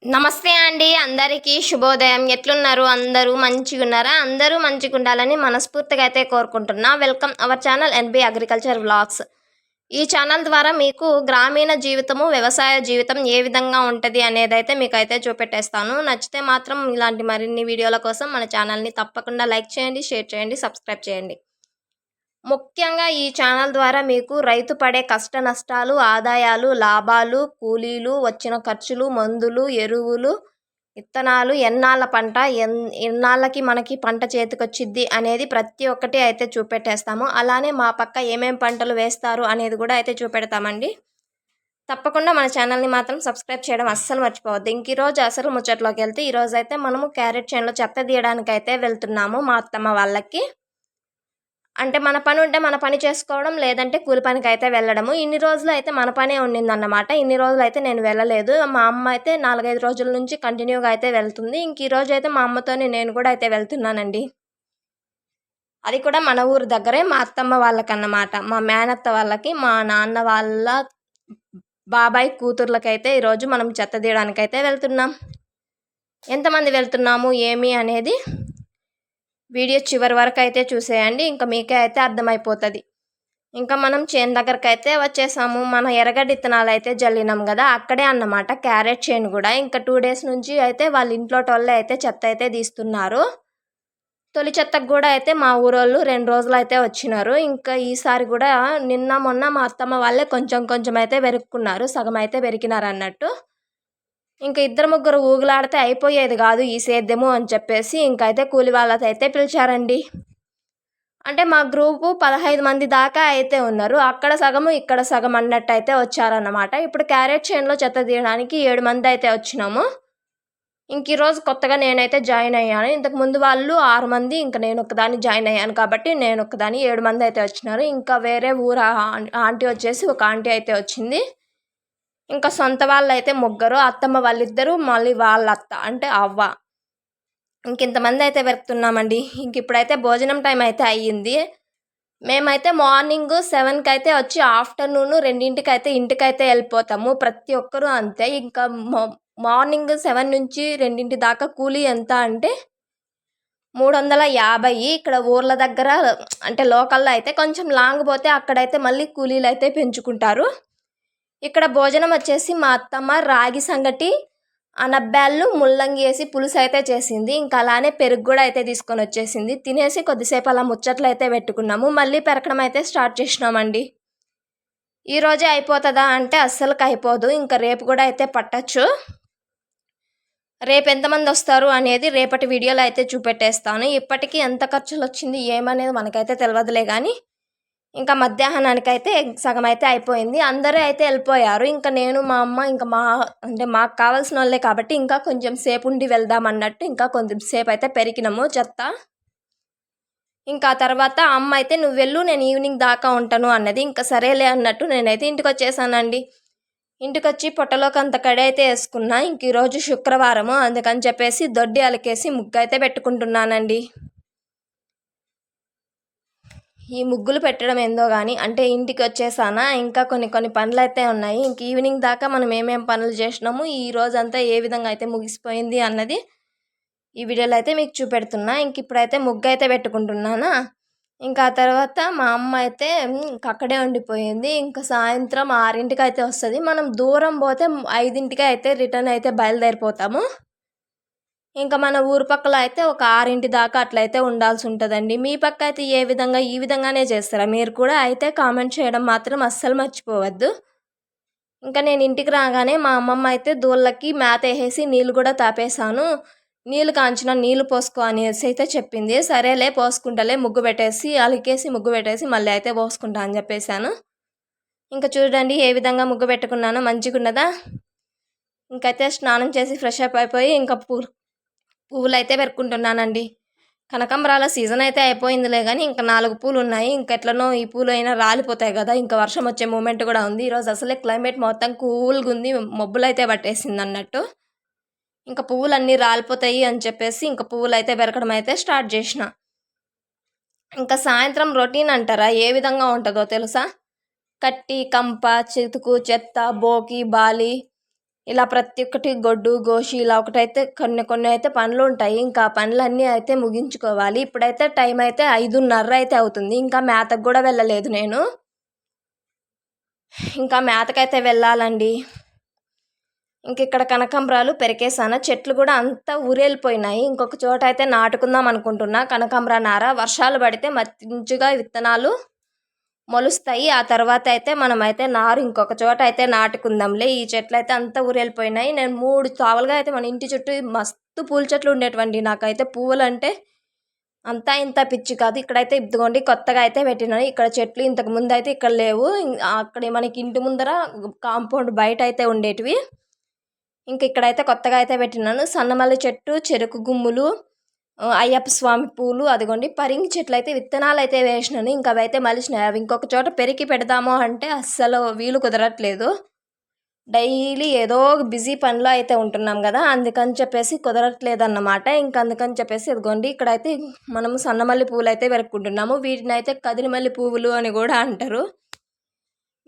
నమస్తే అండి. అందరికీ శుభోదయం. ఎట్లున్నారు? అందరూ మంచిగున్నారా? అందరూ మంచిగుండాలని మనస్ఫూర్తిగా అయితే కోరుకుంటున్నా. Welcome our channel ఎన్‌బీ agriculture vlogs. ఈ ఛానల్ ద్వారా మీకు గ్రామీణ జీవితము, వ్యవసాయ జీవితం ఏ విధంగా ఉంటది అనేదైతే మీకైతే చూపెట్టేస్తాను. నచ్చితే మాత్రం ఇలాంటి మరిన్ని వీడియోల కోసం మన ఛానల్‌ని తప్పకుండా లైక్ చేయండి, షేర్ చేయండి, సబ్స్క్రైబ్ చేయండి. ముఖ్యంగా ఈ ఛానల్ ద్వారా మీకు రైతు పడే కష్ట నష్టాలు, ఆదాయాలు, లాభాలు, కూలీలు, వచ్చిన ఖర్చులు, మందులు, ఎరువులు, విత్తనాలు, ఎన్నాళ్ళ పంట, ఎన్నాళ్ళకి మనకి పంట చేతికొచ్చిద్ది అనేది ప్రతి ఒక్కటి అయితే చూపెట్టేస్తాము. అలానే మా పక్క ఏమేం పంటలు వేస్తారు అనేది కూడా అయితే చూపెడతామండి. తప్పకుండా మన ఛానల్ని మాత్రం సబ్స్క్రైబ్ చేయడం అస్సలు మర్చిపోవద్దు. ఈరోజు అసలు ముచ్చట్లోకి వెళ్తే ఈరోజు అయితే మనము క్యారెట్ చేనులో చెత్త తీయడానికి అయితే వెళ్తున్నాము మా అత్తమ్మ వాళ్ళకి. అంటే మన పని ఉంటే మన పని చేసుకోవడం, లేదంటే కూలి పనికి అయితే వెళ్ళడము. ఇన్ని రోజులు అయితే మన పనే ఉండిందన్నమాట. ఇన్ని రోజులు అయితే నేను వెళ్ళలేదు. మా అమ్మ అయితే 4, 5 రోజుల నుంచి కంటిన్యూగా అయితే వెళ్తుంది. ఈరోజు అయితే మా అమ్మతోని నేను కూడా అయితే వెళ్తున్నానండి. అది కూడా మన ఊరు దగ్గరే మా అత్తమ్మ వాళ్ళకన్నమాట. మా మేనత్త వాళ్ళకి, మా నాన్న వాళ్ళ బాబాయ్ కూతుర్లకైతే ఈరోజు మనం చెత్త తీయడానికైతే వెళ్తున్నాం. ఎంతమంది వెళ్తున్నాము ఏమి అనేది వీడియో చివరి వరకు అయితే చూసేయండి. ఇంకా మీకే అయితే అర్థమైపోతుంది. ఇంకా మనం చేను దగ్గరకు అయితే వచ్చేసాము. మన ఎర్రగడ్డ విత్తనాలు అయితే జల్లినాం కదా, అక్కడే అన్నమాట క్యారెట్ చేను కూడా. ఇంకా 2 డేస్ నుంచి అయితే వాళ్ళ ఇంట్లో వాళ్ళే అయితే చెత్త అయితే తీస్తున్నారు. తొలి చెత్తకు కూడా అయితే మా ఊరోళ్ళు 2 రోజులు అయితే వచ్చినారు. ఇంకా ఈసారి కూడా నిన్న మొన్న మా అత్తమ్మ వాళ్ళే కొంచెం అయితే పెరుక్కున్నారు, సగం అయితే పెరికినారు అన్నట్టు. ఇంకా 2, 3 ఊగులాడితే అయిపోయేది కాదు ఈ సేద్యము అని చెప్పేసి ఇంకైతే కూలి వాళ్ళతో అయితే పిలిచారండి. అంటే మా గ్రూపు 15 మంది దాకా అయితే ఉన్నారు. అక్కడ సగము ఇక్కడ సగం అన్నట్టు అయితే వచ్చారన్నమాట. ఇప్పుడు క్యారెట్ చేనులో చెత్త తీయడానికి 7 మంది అయితే వచ్చినాము. ఈరోజు కొత్తగా నేనైతే జాయిన్ అయ్యాను. ఇంతకుముందు వాళ్ళు 6 మంది, ఇంకా నేను ఒక్కదాన్ని జాయిన్ అయ్యాను కాబట్టి నేను ఒక్కదాన్ని 7 మంది అయితే వచ్చినారు. ఇంకా వేరే ఊరు ఆంటీ వచ్చేసి ఒక ఆంటీ అయితే వచ్చింది. ఇంకా సొంత వాళ్ళు అయితే 3, అత్తమ్మ వాళ్ళిద్దరు, మళ్ళీ వాళ్ళ అత్త అంటే అవ్వ. ఇంతమంది అయితే వెతుకుతున్నామండి. ఇప్పుడైతే భోజనం టైం అయితే అయ్యింది. మేమైతే మార్నింగ్ 7కి అయితే వచ్చి ఆఫ్టర్నూన్ 2ంటికి అయితే ఇంటికైతే వెళ్ళిపోతాము. ప్రతి ఒక్కరూ అంతే. ఇంకా మార్నింగ్ 7 నుంచి 2 దాకా కూలీ ఎంత అంటే 350. ఇక్కడ ఊర్ల దగ్గర అంటే లోకల్లో అయితే కొంచెం లాంగ్ పోతే అక్కడైతే మళ్ళీ కూలీలు అయితే పెంచుకుంటారు. ఇక్కడ భోజనం వచ్చేసి మా అత్తమ్మ రాగి సంగటి, అనబ్బాళ్ళు, ముల్లంగి వేసి పులుసు అయితే చేసింది. ఇంకా అలానే పెరుగు కూడా అయితే తీసుకొని వచ్చేసింది. తినేసి కొద్దిసేపు అలా ముచ్చట్లు అయితే పెట్టుకున్నాము. మళ్ళీ పెరకడం అయితే స్టార్ట్ చేసినామండి. ఈరోజే అయిపోతుందా అంటే అస్సలుకి అయిపోదు. ఇంకా రేపు కూడా అయితే పట్టచ్చు. రేపు ఎంతమంది వస్తారు అనేది రేపటి వీడియోలో అయితే చూపెట్టేస్తాను. ఇప్పటికీ ఎంత ఖర్చులు వచ్చింది ఏమనేది మనకైతే తెలియదులే కానీ ఇంకా మధ్యాహ్నానికైతే సగం అయితే అయిపోయింది. అందరూ అయితే వెళ్ళిపోయారు. ఇంకా నేను, మా అమ్మ, ఇంకా మాకు కావాల్సిన వాళ్ళే కాబట్టి ఇంకా కొంచెం సేపు ఉండి వెళ్దాం అన్నట్టు ఇంకా కొంచెం సేపు అయితే పెరికినాము చెత్త. ఇంకా తర్వాత అమ్మ అయితే నువ్వు వెళ్ళు, నేను ఈవినింగ్ దాకా ఉంటాను అన్నది. ఇంకా సరేలే అన్నట్టు నేనైతే ఇంటికి వచ్చేసానండి. ఇంటికి వచ్చి పొట్టలోకి అంత కడి అయితే వేసుకున్నా. ఈరోజు శుక్రవారము అందుకని చెప్పేసి దొడ్డి అలకేసి ముగ్గు అయితే పెట్టుకుంటున్నానండి. ఈ ముగ్గులు పెట్టడం ఏందో కానీ అంటే ఇంటికి వచ్చేసానా, ఇంకా కొన్ని పనులు అయితే ఉన్నాయి. ఈవినింగ్ దాకా మనం ఏమేం పనులు చేసినాము, ఈ రోజంతా ఏ విధంగా అయితే ముగిసిపోయింది అన్నది ఈ వీడియోలో అయితే మీకు చూపెడుతున్నా. ఇప్పుడైతే ముగ్గు అయితే పెట్టుకుంటున్నానా. ఇంకా ఆ తర్వాత మా అమ్మ అయితే అక్కడే ఉండిపోయింది. ఇంకా సాయంత్రం 6ంటికి అయితే వస్తుంది. మనం దూరం పోతే 5ంటికి అయితే రిటర్న్ అయితే బయలుదేరిపోతాము. ఇంకా మన ఊరు పక్కల అయితే ఒక 6 దాకా అట్లయితే ఉండాల్సి ఉంటుందండి. మీ పక్క అయితే ఏ విధంగా ఈ విధంగానే చేస్తారా? మీరు కూడా అయితే కామెంట్ చేయడం మాత్రం అస్సలు మర్చిపోవద్దు. ఇంకా నేను ఇంటికి రాగానే మా అమ్మమ్మ అయితే దూళ్ళకి మేత వేసేసి నీళ్ళు కూడా తాపేశాను. నీళ్ళు కాంచిన నీళ్ళు పోసుకో అనేసి అయితే చెప్పింది. సరేలే పోసుకుంటలే, ముగ్గు పెట్టేసి అలికేసి ముగ్గు పెట్టేసి మళ్ళీ అయితే పోసుకుంటా అని చెప్పేశాను. ఇంకా చూడండి ఏ విధంగా ముగ్గు పెట్టుకున్నానో, మంచిగా ఉన్నదా. ఇంకైతే స్నానం చేసి ఫ్రెష్ అప్ అయిపోయి ఇంకా పువ్వులు అయితే పెరుక్కుంటున్నానండి. కనకాంబరాల సీజన్ అయితే అయిపోయిందిలే కానీ ఇంకా 4 పూలు ఉన్నాయి. ఇంకెట్లనో ఈ పూలు అయినా రాలిపోతాయి కదా, ఇంకా వర్షం వచ్చే మూమెంట్ కూడా ఉంది. ఈరోజు అసలే క్లైమేట్ మొత్తం కూల్గా ఉంది, మబ్బులు అయితే పట్టేసింది అన్నట్టు. ఇంకా పువ్వులు అన్నీ రాలిపోతాయి అని చెప్పేసి ఇంకా పువ్వులు అయితే పెరకడం అయితే స్టార్ట్ చేసిన. ఇంకా సాయంత్రం రొటీన్ అంటారా ఏ విధంగా ఉంటుందో తెలుసా? కట్టి, కంప, చితుకు, చెత్త, బోకి, బాలి, ఇలా ప్రతి ఒక్కటి గొడ్డు గోషి ఇలా ఒకటైతే కొన్ని అయితే పనులు ఉంటాయి. ఇంకా పనులన్నీ అయితే ముగించుకోవాలి. ఇప్పుడైతే టైం అయితే 5:30 అయితే అవుతుంది. ఇంకా మేతకు కూడా వెళ్ళలేదు నేను. ఇంకా మేతకైతే వెళ్ళాలండి. ఇంక ఇక్కడ కనకాంబరాలు పెరికేసాను. చెట్లు కూడా అంతా ఊరేలిపోయినాయి. ఇంకొక చోట అయితే నాటుకుందాం అనుకుంటున్నా కనకాంబరా నార. వర్షాలు పడితే మంచిగా విత్తనాలు మొలుస్తాయి. ఆ తర్వాత అయితే మనమైతే నారు ఇంకొక చోట అయితే నాటుకుందాంలే. ఈ చెట్లు అయితే అంతా ఊరేలిపోయినాయి. నేను 3 తావలుగా అయితే మన ఇంటి చుట్టూ మస్తు పూల చెట్లు ఉండేటువంటి. నాకైతే పువ్వులు అంటే అంతా ఇంత పిచ్చి కాదు. ఇక్కడైతే ఇదిగోండి కొత్తగా అయితే పెట్టినాను. ఇక్కడ చెట్లు ఇంతకు ముందు అయితే ఇక్కడ లేవు. అక్కడ మనకి ఇంటి ముందర కాంపౌండ్ బయట అయితే ఉండేటివి. ఇంక ఇక్కడైతే కొత్తగా అయితే పెట్టినాను. సన్నమల్లి చెట్టు, చెరుకు గుమ్ములు, అయ్యప్ప స్వామి పూలు, అదిగోండి పరింగి చెట్లు అయితే విత్తనాలు అయితే వేసినాను. ఇంకా అవి అయితే మలిచినాయి. అవి ఇంకొక చోట పెరికి పెడదాము అంటే అస్సలు వీలు కుదరట్లేదు. డైలీ ఏదో బిజీ పనిలో అయితే ఉంటున్నాం కదా, అందుకని చెప్పేసి కుదరట్లేదు అన్నమాట. ఇంకా అందుకని చెప్పేసి ఇదిగోండి ఇక్కడైతే మనము సన్నమల్లి పువ్వులు అయితే పెరుక్కుంటున్నాము. వీటిని అయితే కదిరిమల్లి పువ్వులు అని కూడా అంటారు.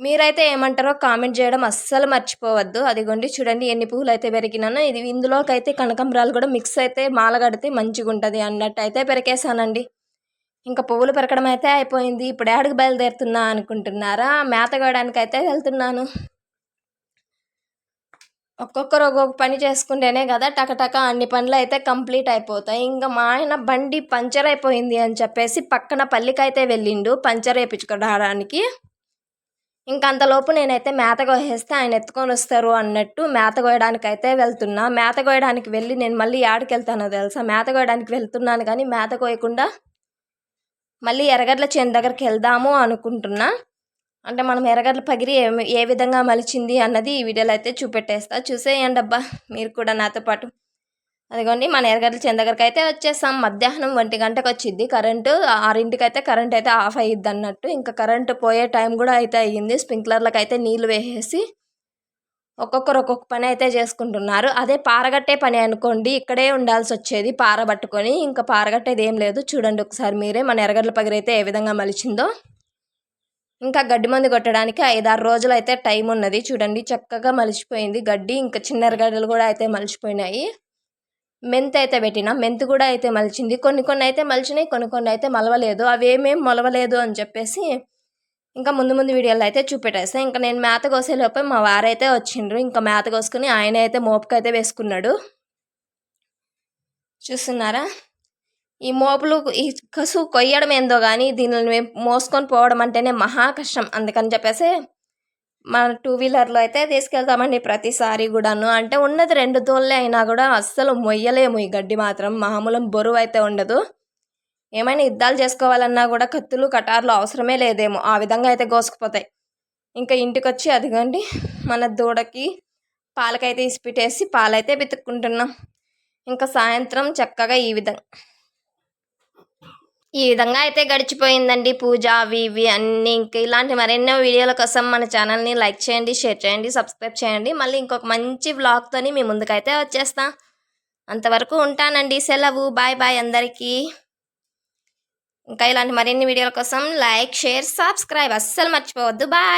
మీరైతే ఏమంటారో కామెంట్ చేయడం అస్సలు మర్చిపోవద్దు. అదిగోండి చూడండి ఎన్ని పువ్వులు అయితే పెరిగినానో. ఇందులోకి అయితే కనకాంబరాలు కూడా మిక్స్ అయితే మాల కడితే మంచిగా ఉంటుంది అన్నట్టు అయితే పెరికేసానండి. ఇంకా పువ్వులు పెరకడం అయితే అయిపోయింది. ఇప్పుడు ఏడకి బయలుదేరుతున్నా అనుకుంటున్నారా? మేత కోయడానికి అయితే వెళ్తున్నాను. ఒక్కొక్కరు ఒక్కొక్క పని చేసుకుంటేనే కదా టకటక అన్ని పనులు అయితే కంప్లీట్ అయిపోతాయి. ఇంకా మా ఆయన బండి పంచర్ అయిపోయింది అని చెప్పేసి పక్కన పల్లికైతే వెళ్ళిండు పంచర్ వేయించుకోవడానికి. ఇంక అంతలోపు నేనైతే మేత కోసేస్తే ఆయన ఎత్తుకొని వస్తారు అన్నట్టు మేత కోయడానికి అయితే వెళ్తున్నా. మేత కోయడానికి వెళ్ళి నేను మళ్ళీ ఏడకి వెళ్తానో తెలుసా? మేత కోయడానికి వెళ్తున్నాను కానీ మేత కోయకుండా మళ్ళీ ఎర్రగడ్డల చేను దగ్గరికి వెళ్దాము అనుకుంటున్నా. అంటే మనం ఎర్రగడ్డల పగిరి ఏ విధంగా మలిచింది అన్నది ఈ వీడియోలో అయితే చూపెట్టేస్తా. చూసేయండి అబ్బా మీరు కూడా నాతో పాటు. అదిగోండి మన ఎర్రగడ్డల చేను దగ్గరికి అయితే వచ్చేసాం. మధ్యాహ్నం 1 గంటకు వచ్చింది కరెంటు. 6ంటికి అయితే కరెంట్ అయితే ఆఫ్ అయ్యిద్ది అన్నట్టు. ఇంకా కరెంటు పోయే టైం కూడా అయితే అయ్యింది. స్ప్రింక్లర్లకు అయితే నీళ్ళు వేసేసి ఒక్కొక్కరు ఒక్కొక్క పని అయితే చేసుకుంటున్నారు. అదే పారగట్టే పని అనుకోండి ఇక్కడే ఉండాల్సి వచ్చేది పారబట్టుకొని. ఇంకా పారగట్టేది ఏం లేదు. చూడండి ఒకసారి మీరే మన ఎర్రగడ్డల పగిరి అయితే ఏ విధంగా మలిచిందో. ఇంకా గడ్డి మందు కొట్టడానికి 5-6 రోజులు అయితే టైం ఉన్నది. చూడండి చక్కగా మలిచిపోయింది గడ్డి. ఇంకా చిన్న ఎర్రగడ్డలు కూడా అయితే మలిచిపోయినాయి. మెంతి అయితే పెట్టిన మెంతి కూడా అయితే మలిచింది. కొన్ని అయితే మలిచినాయి, కొన్ని అయితే మలవలేదు. అవి ఏమేమి మొలవలేదు అని చెప్పేసి ఇంకా ముందు వీడియోలో అయితే చూపెట్టేస్తాను. ఇంకా నేను మేత కోసేలోపే మా వారైతే వచ్చిండ్రు. ఇంకా మేత కోసుకుని ఆయన అయితే మోపుకైతే వేసుకున్నాడు. చూస్తున్నారా? ఈ మోపులు ఈ కసు కొయ్యడం ఏందో కానీ దీనిని మోసుకొని పోవడం అంటేనే మహా కష్టం. అందుకని చెప్పేసి మన 2 వీలర్లో అయితే తీసుకెళ్తామండి ప్రతిసారి కూడాను. అంటే ఉన్నది 2 తోళ్ళే అయినా కూడా అస్సలు మొయ్యలేము ఈ గడ్డి మాత్రం. మామూలు బరువు అయితే ఉండదు. ఏమైనా యుద్ధాలు చేసుకోవాలన్నా కూడా కత్తులు కటార్లు అవసరమే లేదేమో, ఆ విధంగా అయితే కోసుకుపోతాయి. ఇంకా ఇంటికి వచ్చి అదిగోండి మన దూడకి పాలకైతే ఇసిపెట్టేసి పాలైతే బితుక్కుంటున్నాం. ఇంకా సాయంత్రం చక్కగా ఈ విధంగా అయితే గడిచిపోయిందండి పూజ అవి ఇవి అన్నీ. ఇంకా ఇలాంటి మరెన్నో వీడియోల కోసం మన ఛానల్ని లైక్ చేయండి, షేర్ చేయండి, సబ్స్క్రైబ్ చేయండి. మళ్ళీ ఇంకొక మంచి వ్లాగ్తోని మీ ముందుకైతే వచ్చేస్తా. అంతవరకు ఉంటానండి. సెలవు. బాయ్ బాయ్ అందరికీ. ఇంకా ఇలాంటి మరిన్ని వీడియోల కోసం లైక్, షేర్, సబ్స్క్రైబ్ అస్సలు మర్చిపోవద్దు. బాయ్.